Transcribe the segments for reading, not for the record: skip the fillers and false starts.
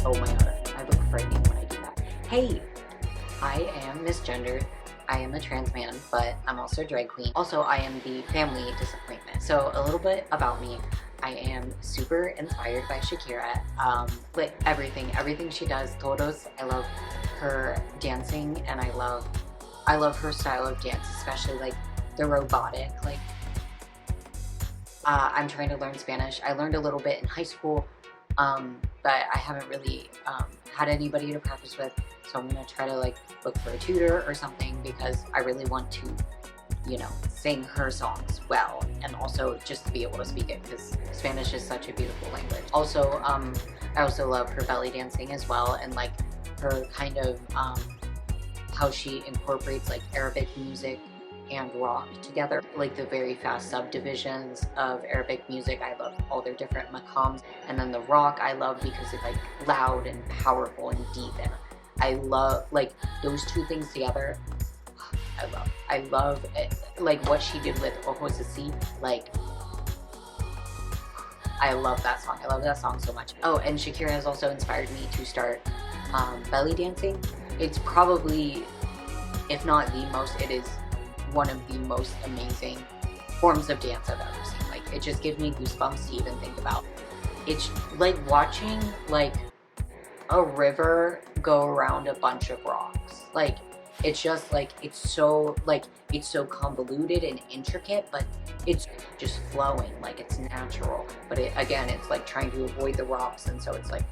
Oh my god, I look frightening when I do that. Hey, I am misgendered. I am a trans man, but I'm also a drag queen. Also, I am the family disappointment. So a little bit about me. I am super inspired by Shakira. Like everything she does, todos. I love her dancing, and I love her style of dance, especially like the robotic. Like, I'm trying to learn Spanish. I learned a little bit in high school, but I haven't really had anybody to practice with. So I'm gonna try to like look for a tutor or something, because I really want to, you know, sing her songs well, and also just to be able to speak it, because Spanish is such a beautiful language. Also, I also love her belly dancing as well, and like her kind of how she incorporates like Arabic music and rock together, like the very fast subdivisions of Arabic music. I love all their different maqams, and then the rock I love because it's like loud and powerful and deep, and I love like those two things together. I love it. Like what she did with Ojos Así, like I love that song. I love that song so much. Oh, and Shakira has also inspired me to start belly dancing. It's probably, if not the most, it is one of the most amazing forms of dance I've ever seen. Like, it just gives me goosebumps to even think about. It's like watching like a river go around a bunch of rocks. Like, it's just like, it's so convoluted and intricate, but it's just flowing, like it's natural. But again, it's like trying to avoid the rocks, and so it's like,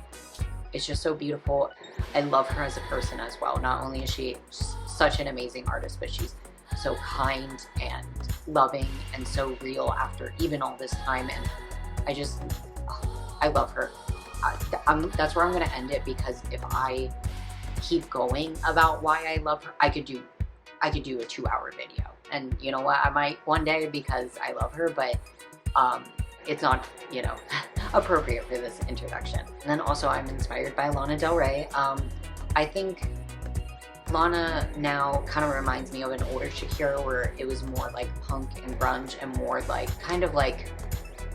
it's just so beautiful. I love her as a person as well. Not only is she such an amazing artist, but she's so kind and loving and so real after even all this time. And I love her. That's where I'm gonna end it, because if I keep going about why I love her, I could do a 2-hour video. And you know what, I might one day, because I love her, but it's not, you know, appropriate for this introduction. And then also I'm inspired by Lana Del Rey. I think Lana now kind of reminds me of an older Shakira, where it was more like punk and grunge and more like kind of like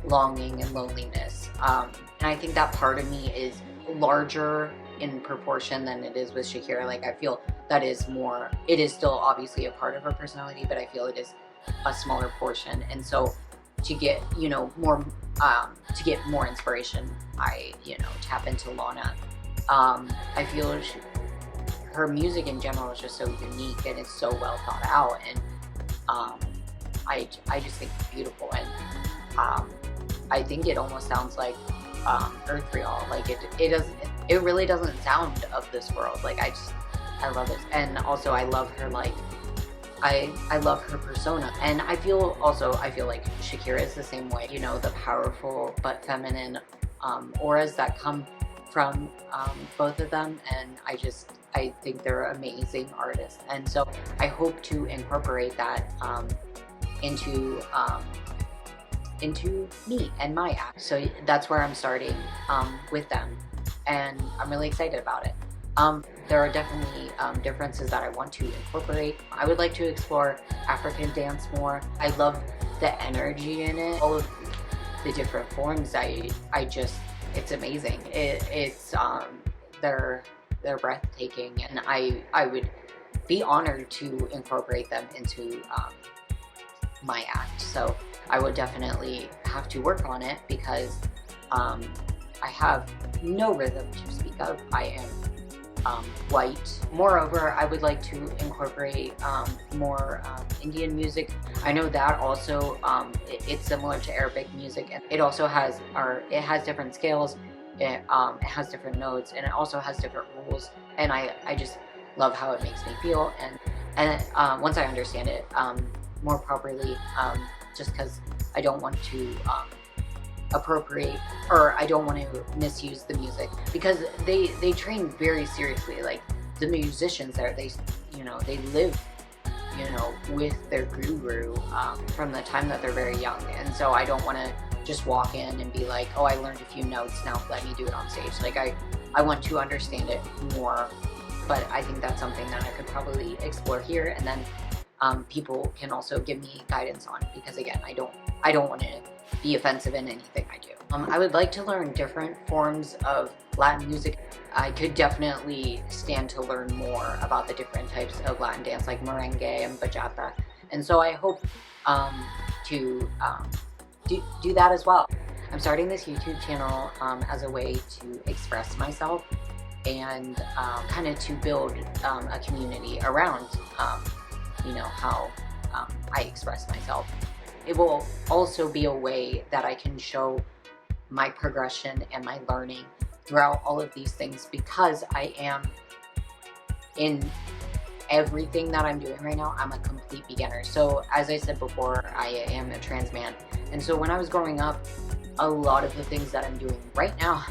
longing and loneliness. And I think that part of me is larger in proportion than it is with Shakira. Like, I feel that is more, it is still obviously a part of her personality, but I feel it is a smaller portion. And so to get, you know, more, to get more inspiration, I, you know, tap into Lana. I feel her music in general is just so unique, and it's so well thought out, and I just think it's beautiful. And I think it almost sounds like earthreal. Like it really doesn't sound of this world. Like, I love it. And also I love her, like I love her persona. And I feel like Shakira is the same way, you know, the powerful but feminine auras that come from both of them. And I think they're amazing artists, and so I hope to incorporate that into me and my act. So that's where I'm starting with them, and I'm really excited about it. There are definitely differences that I want to incorporate. I would like to explore African dance more. I love the energy in it, all of the different forms. It's amazing. They're breathtaking, and I would be honored to incorporate them into my act. So I would definitely have to work on it, because I have no rhythm to speak of. I am white. Moreover, I would like to incorporate more Indian music. I know that also it's similar to Arabic music, and it also has different scales. It has different notes, and it also has different rules, and I just love how it makes me feel. And once I understand it more properly, just because I don't want to appropriate, or I don't want to misuse the music, because they train very seriously. Like, the musicians there, they live, you know, with their guru from the time that they're very young. And so I don't want to just walk in and be like, oh, I learned a few notes, now let me do it on stage. Like, I want to understand it more, but I think that's something that I could probably explore here. And then people can also give me guidance on, because again, I don't want to be offensive in anything I do. I would like to learn different forms of Latin music. I could definitely stand to learn more about the different types of Latin dance, like merengue and bachata. And so I hope to do that as well. I'm starting this YouTube channel as a way to express myself and kind of to build a community around, you know, how I express myself. It will also be a way that I can show my progression and my learning throughout all of these things, because I am, in everything that I'm doing right now, I'm a complete beginner. So as I said before, I am a trans man, and so when I was growing up, a lot of the things that I'm doing right now,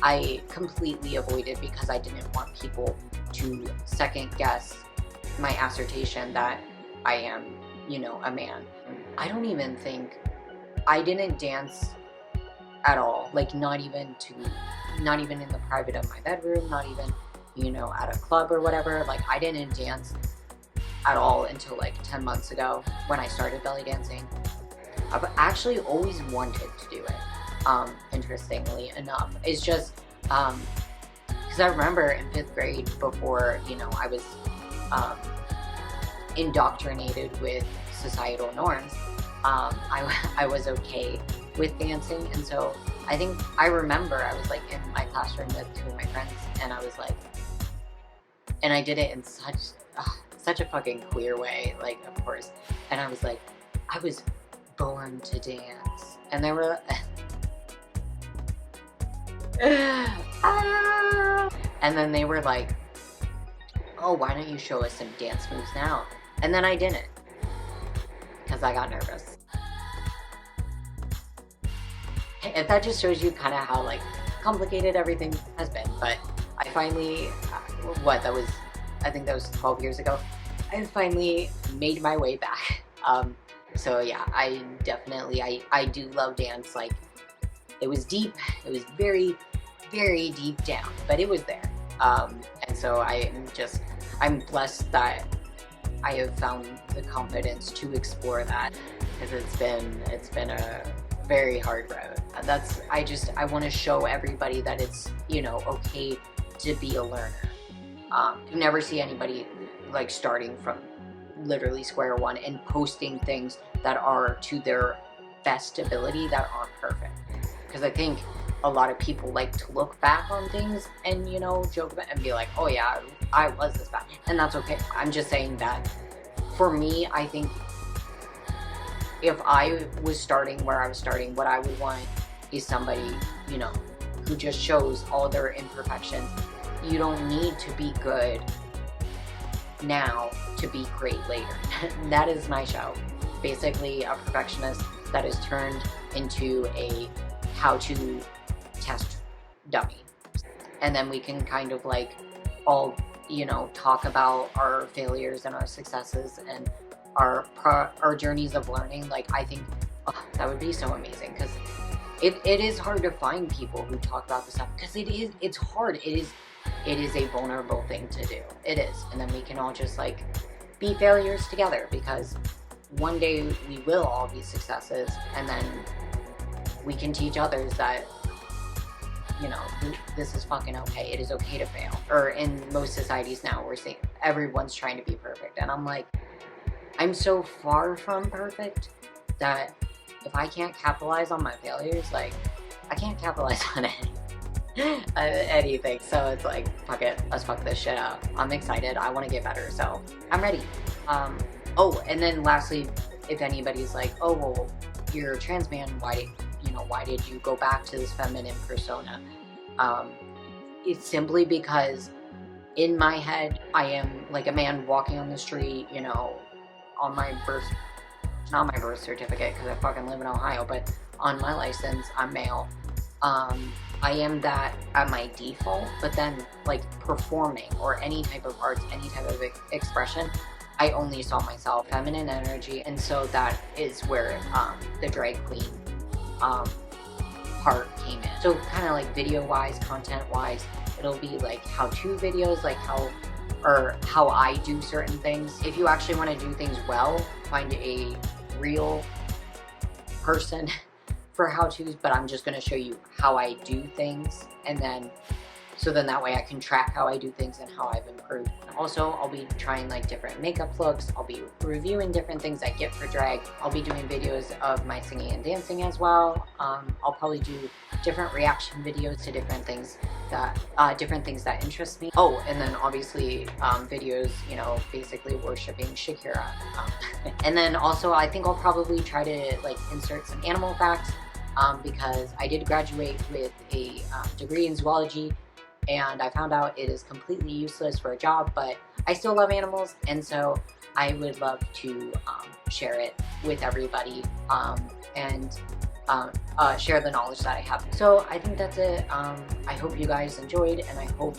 I completely avoided, because I didn't want people to second guess my assertion that I am, you know, a man. I don't even think, I didn't dance at all, like not even in the private of my bedroom, not even, you know, at a club or whatever. Like I didn't dance at all until like 10 months ago when I started belly dancing. I've actually always wanted to do it, interestingly enough. It's just because I remember in 5th grade, before, you know, I was indoctrinated with societal norms, I was okay with dancing. And so I think I remember I was like in my classroom with 2 of my friends, and I was like, and I did it in such a fucking queer way, like, of course, and I was like, I was born to dance. And they were and then they were like, oh, why don't you show us some dance moves now? And then I didn't, because I got nervous. If that just shows you kind of how like complicated everything has been. But I finally, I think that was 12 years ago, I finally made my way back. So yeah, I definitely, I do love dance. Like, it was deep, it was very, very deep down, but it was there. And so I'm blessed that I have found the confidence to explore that, because it's been a very hard road. I want to show everybody that it's, you know, okay to be a learner. You never see anybody like starting from literally square one and posting things that are to their best ability that aren't perfect. Because I think a lot of people like to look back on things and, you know, joke about and be like, oh yeah, I was this bad, and that's okay. I'm just saying that for me, I think if I was starting where I was starting, what I would want is somebody, you know, who just shows all their imperfections. You don't need to be good now to be great later. That is my show. Basically a perfectionist that is turned into a how-to test dummy. And then we can kind of like all, you know, talk about our failures and our successes and our journeys of learning. Like, I think that would be so amazing, because it is hard to find people who talk about this stuff, because it's hard. It is a vulnerable thing to do. It is. And then we can all just like be failures together, because one day we will all be successes, and then we can teach others that, you know, this is fucking okay. It is okay to fail. Or in most societies now, we're saying everyone's trying to be perfect, and I'm like, I'm so far from perfect that if I can't capitalize on my failures, like, I can't capitalize on anything. So it's like, fuck it, let's fuck this shit up. I'm excited, I want to get better, so I'm ready. Oh, and then lastly, if anybody's like, oh, well, you're a trans man, why did you go back to this feminine persona? It's simply because in my head, I am like a man walking on the street, you know, on my not my birth certificate, because I fucking live in Ohio, but on my license, I'm male. I am that at my default, but then like performing or any type of arts, any type of expression, I only saw myself feminine energy. And so that is where the drag queen part came in. So kind of like video wise, content wise, it'll be like how-to videos, like how or how I do certain things. If you actually want to do things well, find a real person for how-tos, but I'm just going to show you how I do things, and then so then that way I can track how I do things and how I've improved. Also, I'll be trying like different makeup looks. I'll be reviewing different things I get for drag. I'll be doing videos of my singing and dancing as well. I'll probably do different reaction videos to different things that interest me. Oh, and then obviously videos, you know, basically worshiping Shakira. And then also I think I'll probably try to like insert some animal facts because I did graduate with a degree in zoology, and I found out it is completely useless for a job, but I still love animals, and so I would love to share it with everybody and share the knowledge that I have. So I think that's it. I hope you guys enjoyed, and I hope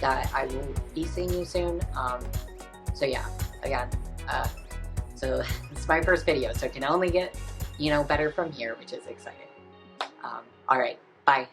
that I will be seeing you soon. So yeah, again, so it's my first video, so it can only get, you know, better from here, which is exciting. All right, bye.